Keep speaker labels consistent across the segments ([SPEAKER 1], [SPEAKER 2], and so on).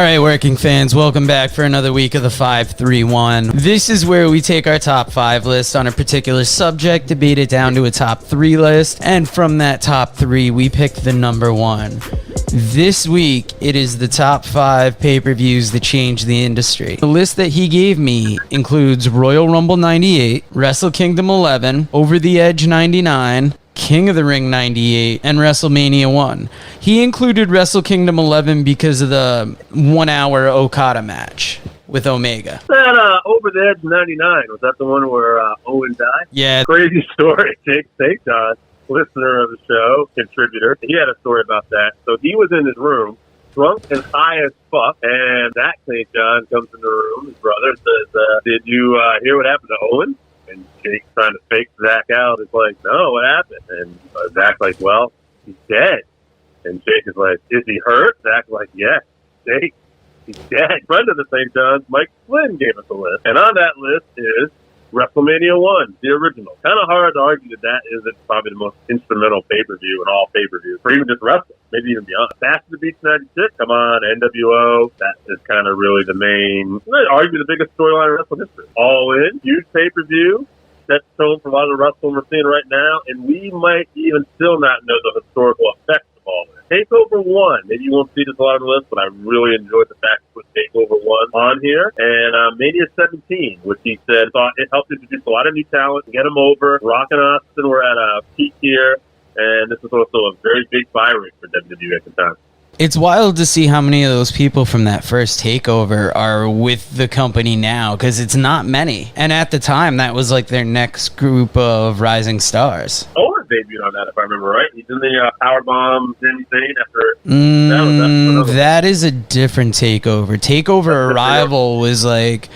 [SPEAKER 1] right, working fans, welcome back for another week of the 531. This is where we take our top 5 list on a particular subject, debate it down to a top 3 list, and from that top 3, we pick the number 1. This week, it is the top 5 pay-per-views that changed the industry. The list that he gave me includes Royal Rumble 98, Wrestle Kingdom 11, Over the Edge 99, King of the Ring 98, and WrestleMania 1. He included Wrestle Kingdom 11 because of the 1-hour Okada match with Omega.
[SPEAKER 2] That Over the Edge 99, was that the one where Owen died?
[SPEAKER 1] Yeah.
[SPEAKER 2] Crazy story. Jake St. John, listener of the show, contributor, he had a story about that. So he was in his room, drunk and high as fuck, and Zach St. John comes in the room, his brother, says, did you hear what happened to Owen? And Jake's trying to fake Zach out. It's like, no, what happened? And Zach's like, well, he's dead. And Jake is like, is he hurt? Zach's like, yes, Jake, he's dead. Friend of the St. John's, Mike Flynn, gave us a list. And on that list is WrestleMania 1, the original. Kind of hard to argue that is probably the most instrumental pay-per-view in all pay-per-views, or even just wrestling, maybe even beyond. Bash at the Beach 96, come on, NWO, that is kind of really the main, I'd argue the biggest storyline in wrestling history. All in, huge pay-per-view, set tone for a lot of the wrestling we're seeing right now, and we might even still not know the historical effects of all this. TakeOver 1, maybe you won't see this a lot on the list, but I really enjoyed the fact to put TakeOver 1 on here. And Mania 17, which he said thought it helped introduce a lot of new talent, get them over. Rock and Austin were at a peak here, and this was also a very big buy rate for WWE at the time.
[SPEAKER 1] It's wild to see how many of those people from that first takeover are with the company now, because it's not many. And at the time, that was like their next group of rising stars.
[SPEAKER 2] Owen debuted on that, if I remember right. He's in the Powerbomb Sami Zayn after...
[SPEAKER 1] that is a different takeover. Takeover Arrival was like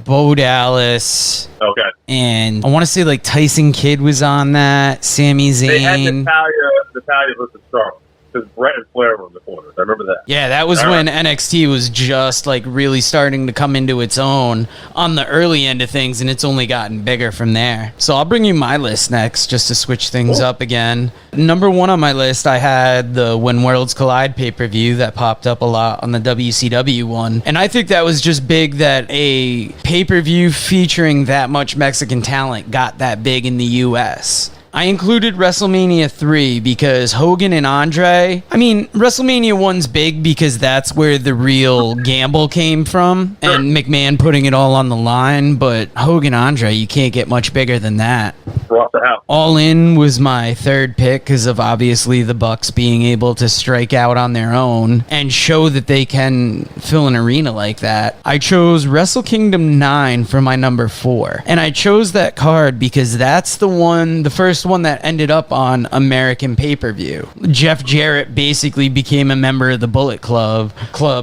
[SPEAKER 1] Bo Dallas.
[SPEAKER 2] Okay.
[SPEAKER 1] And I want to say like Tyson Kidd was on that. Sami Zayn.
[SPEAKER 2] They had Natalia versus Charlotte. Because Brett and Flair were in the corners. I remember that.
[SPEAKER 1] Yeah, that was when NXT was just like really starting to come into its own on the early end of things, and it's only gotten bigger from there. So I'll bring you my list next just to switch things up again. Number 1 on my list, I had the When Worlds Collide pay-per-view that popped up a lot on the WCW one. And I think that was just big that a pay-per-view featuring that much Mexican talent got that big in the U.S. I included WrestleMania 3 because Hogan and Andre, WrestleMania 1's big because that's where the real gamble came from, and McMahon putting it all on the line, but Hogan Andre, you can't get much bigger than that. All In was my third pick because of obviously the Bucks being able to strike out on their own and show that they can fill an arena like that. I chose Wrestle Kingdom 9 for my number 4, and I chose that card because that's the first one that ended up on American pay-per-view. Jeff Jarrett basically became a member of the Bullet Club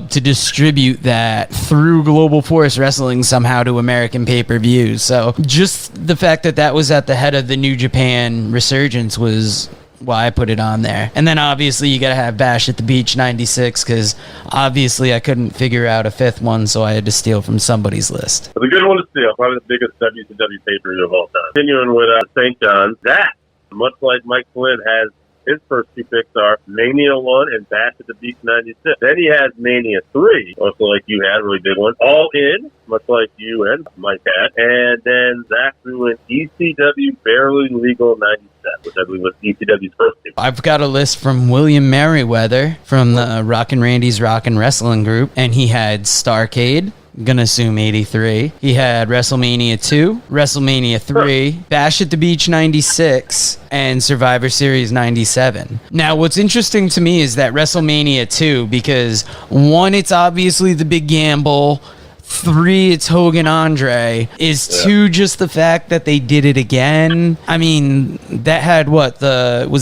[SPEAKER 1] to distribute that through Global Force Wrestling somehow to American pay-per-views. So just the fact that that was at the head of the New Japan resurgence was why I put it on there. And then obviously you gotta have Bash at the Beach 96 because obviously I couldn't figure out a 5th one, so I had to steal from somebody's list.
[SPEAKER 2] It's a good one to steal. Probably the biggest WCW pay-per-view of all time. Continuing with St. John's, that, much like Mike Flynn, has his first 2 picks are Mania 1 and Bash at the Beach 96. Then he has Mania 3, also like you had, a really big one. All In, much like you and Mike had. And then Zach threw in ECW Barely Legal 97, which I believe was ECW's first pick.
[SPEAKER 1] I've got a list from William Merriweather from the Rockin' Randy's Rockin' Wrestling Group, and he had Starrcade. Gonna assume 83. He had WrestleMania 2, WrestleMania 3, Bash at the Beach 96, and Survivor Series 97. Now, what's interesting to me is that WrestleMania 2, because 1, it's obviously the big gamble. 3, it's Hogan Andre. Is 2 just the fact that they did it again? That had was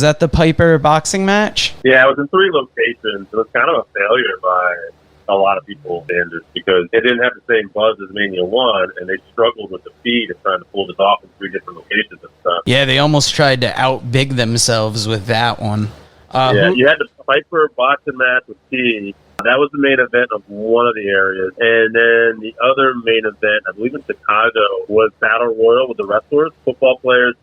[SPEAKER 1] that the Piper boxing match?
[SPEAKER 2] Yeah, it was in 3 locations. It was kind of a failure by a lot of people's standards because it didn't have the same buzz as Mania 1, and they struggled with the feed of trying to pull this off in 3 different locations and stuff.
[SPEAKER 1] Yeah, they almost tried to outbig themselves with that one.
[SPEAKER 2] You had the Piper boxing match with T. That was the main event of one of the areas. And then the other main event, I believe in Chicago, was Battle Royal with the wrestlers, football players,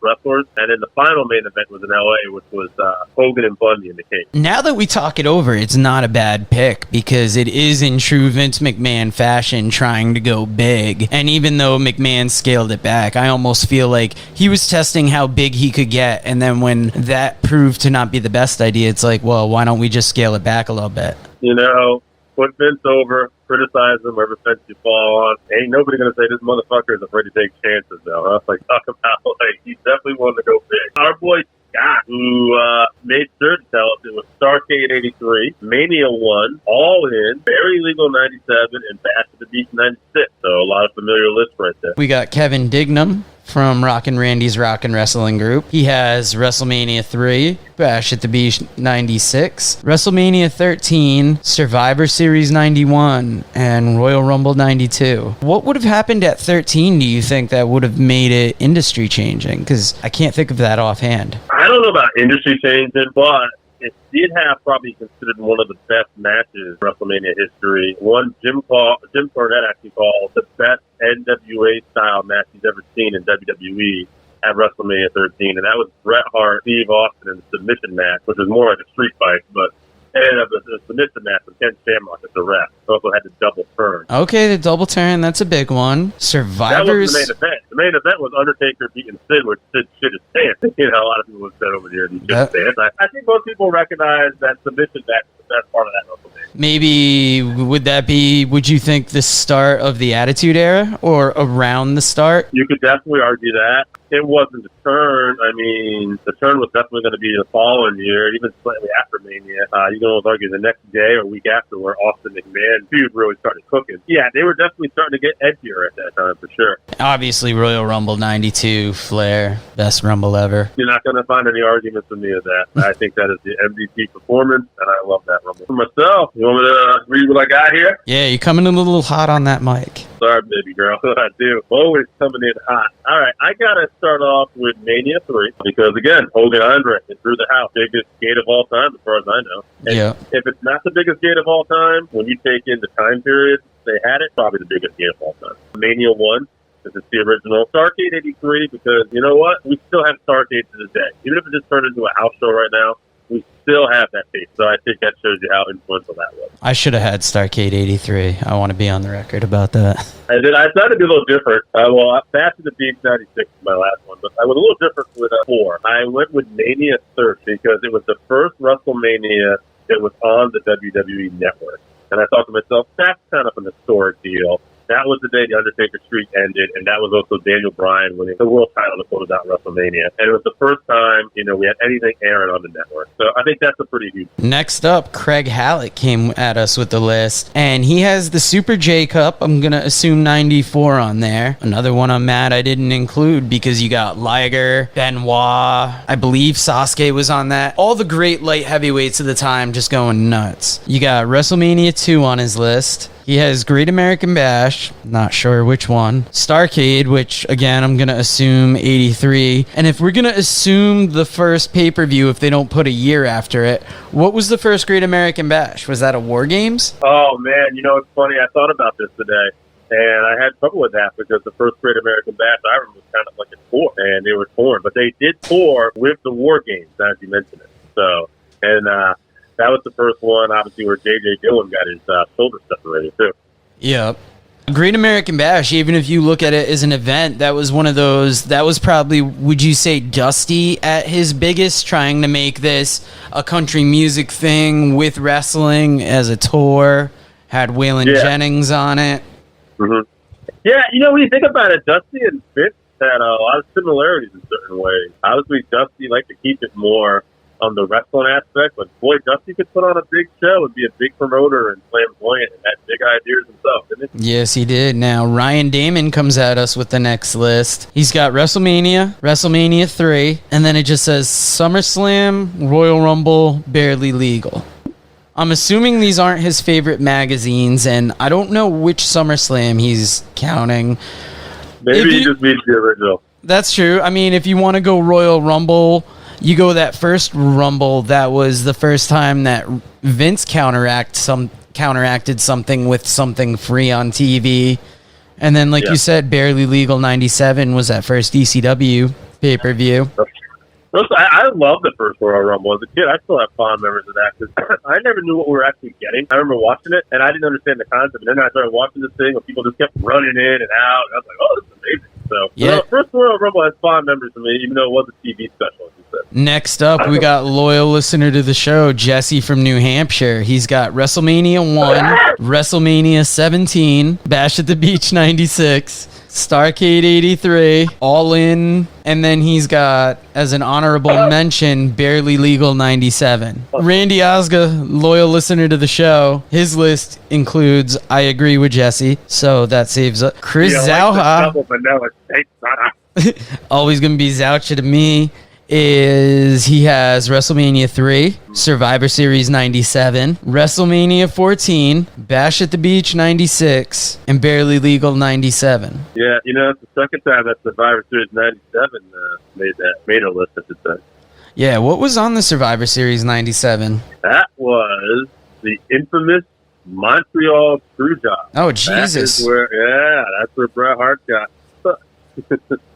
[SPEAKER 2] wrestlers. And then the final main event was in LA, which was Hogan and Bundy in the cage.
[SPEAKER 1] Now that we talk it over, it's not a bad pick because it is in true Vince McMahon fashion trying to go big. And even though McMahon scaled it back, I almost feel like he was testing how big he could get. And then when that proved to not be the best idea, it's like, well, why don't we just scale it back a little bit?
[SPEAKER 2] You know, put Vince over, criticize him wherever fence you fall on. Ain't nobody going to say this motherfucker is afraid to take chances, though. Huh? Like, talk about, like, he definitely wanted to go big. Our boy Scott, who made sure to tell us it was Starrcade 83, Mania 1, All In, Very Legal 97, and Bash at the Beach 96. So a lot of familiar lists right there.
[SPEAKER 1] We got Kevin Dignam from Rockin' Randy's Rockin' Wrestling Group. He has WrestleMania 3, Bash at the Beach 96, WrestleMania 13, Survivor Series 91, and Royal Rumble 92. What would have happened at 13, do you think, that would have made it industry changing? Because I can't think of that offhand.
[SPEAKER 2] I don't know about industry changing, but it did have probably considered one of the best matches in WrestleMania history. One Jim Cornette actually called the best NWA style match he's ever seen in WWE at WrestleMania 13, and that was Bret Hart, Steve Austin in the submission match, which was more like a street fight, but ended up with a submission match with Ken Shamrock as the ref. Also had the double turn.
[SPEAKER 1] Okay, the double turn, that's a big one. Survivors.
[SPEAKER 2] That was the main event. The main event was Undertaker beating Sid, which Sid shit his pants. You know, a lot of people have said over here, he shit his pants. I think most people recognize that submission match is the best part of that WrestleMania.
[SPEAKER 1] Maybe, would you think the start of the Attitude Era or around the start?
[SPEAKER 2] You could definitely argue that. It wasn't the turn. I mean, the turn was definitely going to be the following year, even slightly after Mania. You can almost argue the next day or week after where Austin McMahon feud really started cooking. Yeah, they were definitely starting to get edgier at that time for sure.
[SPEAKER 1] Obviously, Royal Rumble 92, Flair, best Rumble ever.
[SPEAKER 2] You're not going to find any arguments with me of that. I think that is the MVP performance, and I love that Rumble. For myself, you want me to read what I got here?
[SPEAKER 1] Yeah, you're coming in a little hot on that mic.
[SPEAKER 2] Sorry, baby girl. I do. Always coming in hot. All right, I got to start off with Mania 3 because, again, Hogan Andre is through the house. Biggest gate of all time, as far as I know. And
[SPEAKER 1] yeah.
[SPEAKER 2] If it's not the biggest gate of all time, when you take in the time period they had it, probably the biggest gate of all time. Mania 1. This is the original. Starrcade 83 because, you know what? We still have Starrcade to this day. Even if it just turned into a house show right now, we still have that face. So I think that shows you how influential that was.
[SPEAKER 1] I should have had Starrcade 83. I want to be on the record about that.
[SPEAKER 2] And then I tried to be a little different. Bash at the Beach 96 is my last one, but I was a little different with 4. I went with Mania 30 because it was the first WrestleMania that was on the WWE Network. And I thought to myself, that's kind of an historic deal. That was the day the Undertaker streak ended, and that was also Daniel Bryan winning the world title to close out WrestleMania. And it was the first time, we had anything airing on the network. So I think that's a pretty huge.
[SPEAKER 1] Next up, Craig Hallett came at us with the list, and he has the Super J Cup. I'm going to assume 94 on there. Another one I'm mad I didn't include because you got Liger, Benoit, I believe Sasuke was on that. All the great light heavyweights of the time just going nuts. You got WrestleMania 2 on his list. He has Great American Bash, not sure which one. Starrcade, which, again, I'm going to assume 83. And if we're going to assume the first pay-per-view, if they don't put a year after it, what was the first Great American Bash? Was that a War Games?
[SPEAKER 2] Oh, man, it's funny. I thought about this today. And I had trouble with that because the first Great American Bash I remember was kind of like a tour, and they were torn. But they did tour with the War Games, as you mentioned it. So, that was the first one, obviously, where J.J. Dillon got his shoulder separated, too.
[SPEAKER 1] Yep. Great American Bash, even if you look at it as an event, that was one of those, that was probably, would you say, Dusty at his biggest, trying to make this a country music thing with wrestling as a tour, had Waylon Jennings on it.
[SPEAKER 2] Mm-hmm. Yeah, when you think about it, Dusty and Vince had a lot of similarities in certain ways. Obviously, Dusty liked to keep it more on the wrestling aspect, but boy, Dusty could put on a big show and be a big promoter and flamboyant and had big ideas himself, didn't he?
[SPEAKER 1] Yes, he did. Now, Ryan Damon comes at us with the next list. He's got WrestleMania 3, and then it just says SummerSlam, Royal Rumble, Barely Legal. I'm assuming these aren't his favorite magazines, and I don't know which SummerSlam he's counting.
[SPEAKER 2] Maybe he just means the original.
[SPEAKER 1] That's true. I mean, if you want to go Royal Rumble, you go that first Rumble. That was the first time that Vince counteracted something with something free on TV. And then, like you said, Barely Legal 97 was that first ECW pay-per-view.
[SPEAKER 2] I love the first Royal Rumble. As a kid, I still have fond memories of that because I never knew what we were actually getting. I remember watching it, and I didn't understand the concept. And then I started watching this thing where people just kept running in and out. And I was like, oh, this is amazing. So,
[SPEAKER 1] yeah.
[SPEAKER 2] The first Royal Rumble has fond memories for me, even though it was a TV special, as you said.
[SPEAKER 1] Next up, we got loyal listener to the show, Jesse from New Hampshire. He's got WrestleMania 1, WrestleMania 17, Bash at the Beach 96, Starrcade 83, All In, and then he's got, as an honorable mention, Barely Legal 97. Randy Osga, loyal listener to the show, his list includes I Agree with Jesse, so that saves up. Chris Zauha, always going to be Zoucha to me, is he has WrestleMania 3, Survivor Series 97, WrestleMania 14, Bash at the Beach 96, and Barely Legal 97.
[SPEAKER 2] Yeah, it's the second time that Survivor Series 97 made a list, I should say.
[SPEAKER 1] Yeah, what was on the Survivor Series 97?
[SPEAKER 2] That was the infamous Montreal Screwjob.
[SPEAKER 1] Oh, Jesus.
[SPEAKER 2] That's where Bret Hart got.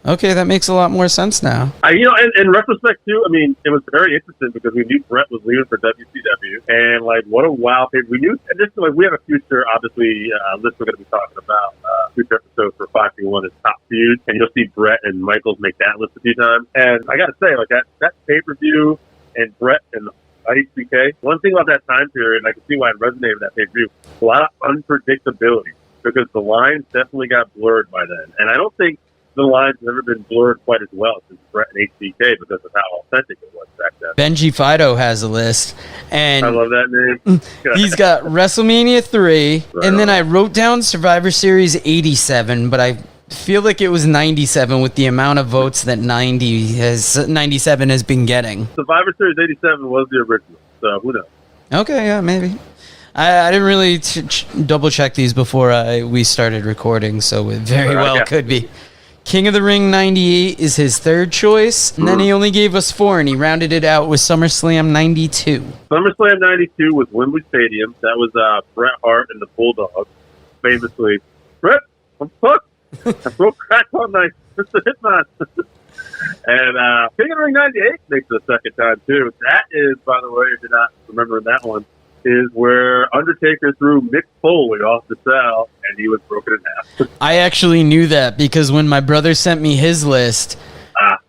[SPEAKER 1] Okay, that makes a lot more sense now.
[SPEAKER 2] In retrospect too, I mean, it was very interesting because we knew Brett was leaving for WCW, and what a wow thing. We knew, and this we have a future, obviously, list we're going to be talking about, future episodes for 531 is top feuds, and you'll see Brett and Michaels make that list a few times. And I got to say, that pay-per-view and Brett and IHBK, one thing about that time period, and I can see why it resonated with that pay-per-view, a lot of unpredictability because the lines definitely got blurred by then, and I don't think the lines have never been blurred quite as well since Brett and HBK because of how authentic it was back then.
[SPEAKER 1] Benji Fido has a list, and
[SPEAKER 2] I love that name.
[SPEAKER 1] He's got WrestleMania 3, and then I wrote down Survivor Series 87, but I feel like it was 97 with the amount of votes that 97 has been getting.
[SPEAKER 2] Survivor Series 87 was the original, so who knows?
[SPEAKER 1] Okay, yeah, maybe. I didn't really double check these before we started recording, so it very well could be. King of the Ring 98 is his third choice, and then he only gave us 4, and he rounded it out with SummerSlam 92.
[SPEAKER 2] SummerSlam 92 was Wembley Stadium. That was Bret Hart and the Bulldogs, famously. Bret, I'm fucked. I broke crack all night. Mr. Hitman. And King of the Ring 98 makes it a second time, too. That is, by the way, if you're not remembering that one, is where Undertaker threw Mick Foley off the cell and he was broken in half.
[SPEAKER 1] I actually knew that because when my brother sent me his list,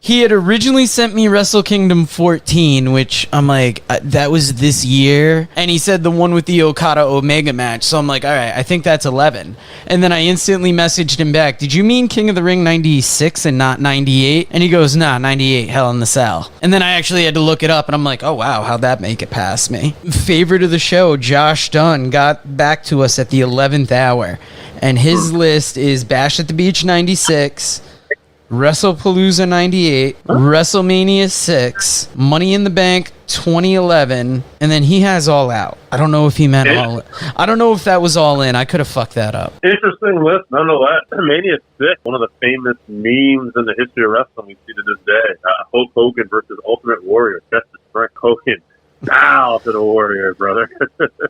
[SPEAKER 1] he had originally sent me Wrestle Kingdom 14, which I'm like, that was this year. And he said the one with the Okada Omega match. So I'm like, all right, I think that's 11. And then I instantly messaged him back, did you mean King of the Ring 96 and not 98? And he goes, nah, 98, Hell in the Cell. And then I actually had to look it up, and I'm like, oh, wow, how'd that make it past me? Favorite of the show, Josh Dunn, got back to us at the 11th hour. And his list is Bash at the Beach 96, WrestlePalooza 98, WrestleMania 6, Money in the Bank 2011, and then he has All Out. I don't know if he meant all. I don't know if that was All In. I could have fucked that up.
[SPEAKER 2] Interesting list, nonetheless. Mania 6, one of the famous memes in the history of wrestling we see to this day. Hulk Hogan versus Ultimate Warrior. That's the Frank Hogan. Bow to the Warrior, brother.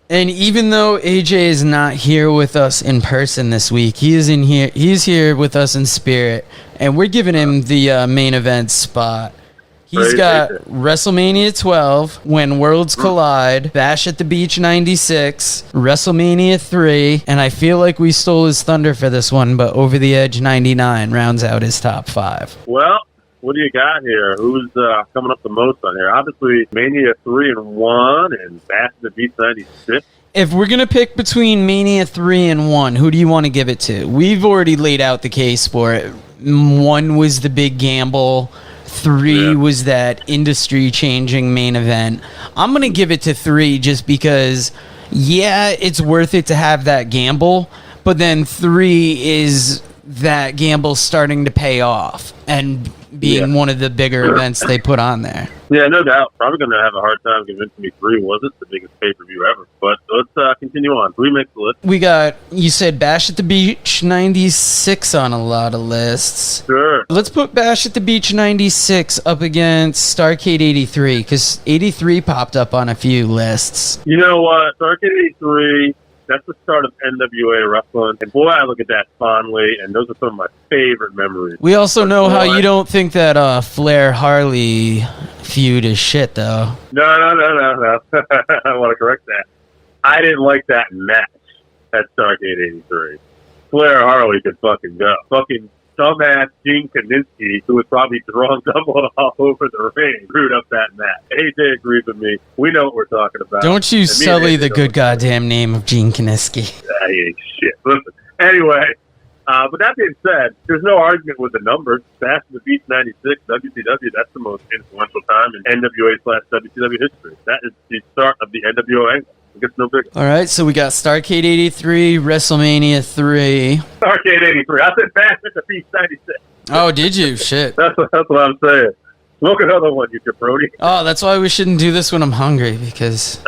[SPEAKER 1] And even though AJ is not here with us in person this week, he is in here. He's here with us in spirit, and we're giving him the main event spot. He's got WrestleMania 12, When Worlds Collide, Bash at the Beach 96, WrestleMania 3, and I feel like we stole his thunder for this one, but Over the Edge 99 rounds out his top 5.
[SPEAKER 2] Well, what do you got here? Who's coming up the most on here? Obviously, Mania 3 and 1 and Bash at the Beach 96.
[SPEAKER 1] If we're going to pick between Mania 3 and 1, who do you want to give it to? We've already laid out the case for it. 1 was the big gamble. 3 was that industry-changing main event. I'm going to give it to 3 just because, yeah, it's worth it to have that gamble, but then 3 is that gamble starting to pay off and being one of the bigger events they put on there.
[SPEAKER 2] Yeah, no doubt. Probably going to have a hard time convincing me 3 wasn't the biggest pay-per-view ever. But let's continue on. 3 makes the list.
[SPEAKER 1] We got, you said Bash at the Beach 96 on a lot of lists.
[SPEAKER 2] Sure.
[SPEAKER 1] Let's put Bash at the Beach 96 up against Starrcade 83, because 83 popped up on a few lists.
[SPEAKER 2] You know what? Starrcade 83 That's the start of NWA wrestling. And boy, I look at that fondly, and those are some of my favorite memories.
[SPEAKER 1] We also know how you don't think that Flair Harley feud is shit, though.
[SPEAKER 2] No. I want to correct that. I didn't like that match at Starrcade 83. Flair Harley could fucking go. Fucking dumbass Gene Kaninsky, who was probably drunk all over the ring, screwed up that match. AJ agrees with me. We know what we're talking about.
[SPEAKER 1] Don't you sully the good goddamn name of Gene Kaninsky.
[SPEAKER 2] That ain't shit. Listen, anyway, but that being said, there's no argument with the numbers. Bash at the Beach 96, WCW, that's the most influential time in NWA/WCW history. That is the start of the NWO angle. It gets no bigger.
[SPEAKER 1] All right, so we got Starrcade 83, WrestleMania 3.
[SPEAKER 2] Starrcade 83. I said Bash at the Beach 96.
[SPEAKER 1] Oh, did you? Shit.
[SPEAKER 2] That's what I'm saying. Smoke another one, you jabroni.
[SPEAKER 1] Oh, that's why we shouldn't do this when I'm hungry, because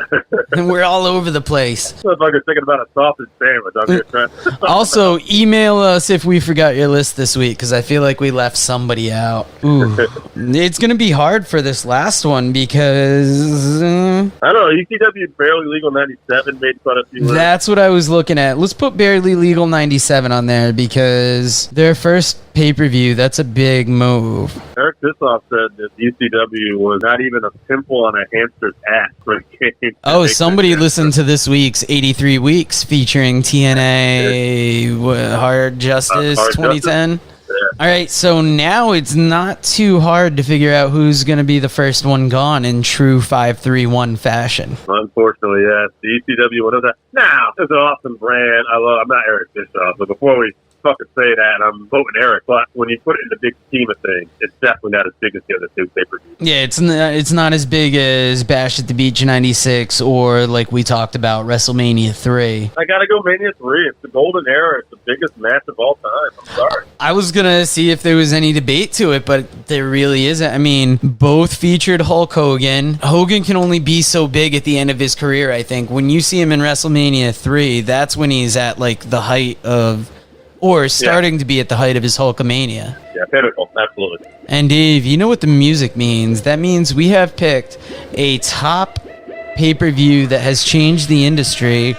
[SPEAKER 1] we're all over the place.
[SPEAKER 2] Motherfucker's thinking about a sausage sandwich. I'm here trying.
[SPEAKER 1] Also, email us if we forgot your list this week, because I feel like we left somebody out. Ooh. It's going to be hard for this last one, because...
[SPEAKER 2] I don't know. ECW Barely Legal 97 made quite a few words.
[SPEAKER 1] That's what I was looking at. Let's put Barely Legal 97 on there, because their first pay-per-view, that's a big move.
[SPEAKER 2] Eric Bischoff said that ECW was not even a pimple on a hamster's ass when it came.
[SPEAKER 1] Oh, somebody listened to this week's 83 Weeks featuring TNA Hard Justice 2010.
[SPEAKER 2] Yeah.
[SPEAKER 1] All right, so now it's not too hard to figure out who's going to be the first one gone in true 5-3-1 fashion.
[SPEAKER 2] Unfortunately, yes. The ECW, what is that? Now, it's an awesome brand. I'm not Eric Bischoff, but before we fucking say that, I'm voting Eric, but when you put it in the big scheme of things, it's definitely not as big as the other two pay-per-views.
[SPEAKER 1] Yeah, it's not as big as Bash at the Beach 96 or, like we talked about, WrestleMania 3.
[SPEAKER 2] I gotta go Mania 3. It's the golden era. It's the biggest match of all time. I'm sorry.
[SPEAKER 1] I was gonna see if there was any debate to it, but there really isn't. I mean, both featured Hulk Hogan. Hogan can only be so big at the end of his career, I think. When you see him in WrestleMania 3, that's when he's at, like, the height of... or starting to be at the height of his Hulkamania.
[SPEAKER 2] Yeah, pinnacle, absolutely.
[SPEAKER 1] And Dave, you know what the music means. That means we have picked a top pay-per-view that has changed the industry